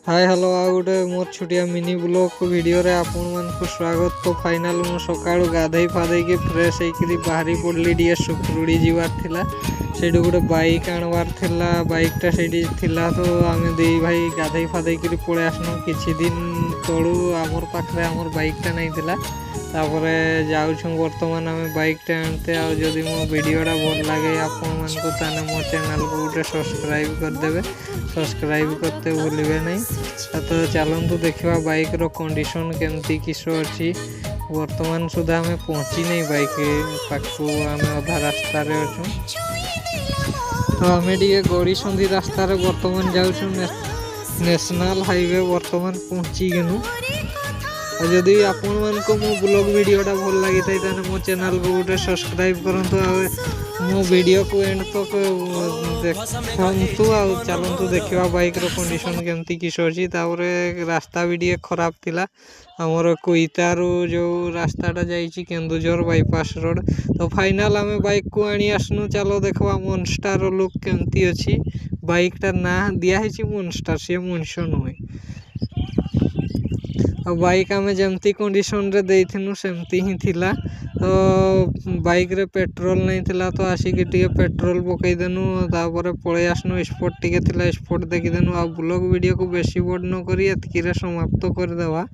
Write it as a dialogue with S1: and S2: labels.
S1: Hi hello आ गोटे मोर छोटिया mini blog video रे आपण मानक स्वागत। तो फाइनल मु सकाळु गाधई फाधई के फ्रेश होइकरी बाहरी पड़ली डी सुखरुड़ी जीवार थिला। सेडू गोटे बाइक आणवार थिला, बाइकटा सेडी थिला। तो आमे देई भाई गाधई फाधई करी पळे आसनु। किछि दिन तळु आमर पाखरे आमर बाइकटा नै थिला। तापरे जाउछु वर्तमान आमे बाइकटा आनते। आ जदि मो वीडियोटा भल लागे आपण मानक ताने मो चैनल को गोटे सब्सक्राइब कर देबे। सब्सक्राइब करते भूलिबे नहीं। तो चलतु देखा बाइक रो कंडीशन केमती किस अच्छी। वर्तमान सुधा आम पहुँची नहीं बाइक पाखु, आम अधा रास्तार अच्छु। तो आम टे गड़ी संधि रास्तार वर्तमान जाऊँ नेशनल हाईवे वर्तमान पहुँची गनु। जदि आपण मानक मो ब्लॉग वीडियोटा भल लगी था मो चैनल को गोटे सब्सक्राइब करंतु। मो वीडियो को एंड तक देखु। चलतु देखा बाइक रो कंडीशन केमती किस अच्छी। रास्ता भी टे खराब थिला। आमर कोईतारू जो रास्ताटा जाइए केन्दुझर बाईपास रोड। तो फाइनल आम बाइक को आनी आसनु। चलो देखा मॉन्स्टर लुक केमती अच्छी। बाइकटार ना दिखाई मॉन्स्टर, सी मनुष्य नुहे। और बाइक आम जमती कंडीशन रे देइथिनु सेमती ही थिला। तो बाइक रे पेट्रोल नहीं थिला, तो आसिक टे पेट्रोल पकईदेनु। तापर पळे आसनु स्पॉट टिके थिला, स्पॉट देखीदेनु। आ ब्लॉग वीडियो को बेसी बड़ न करी एतकी रे समाप्त करदेवा।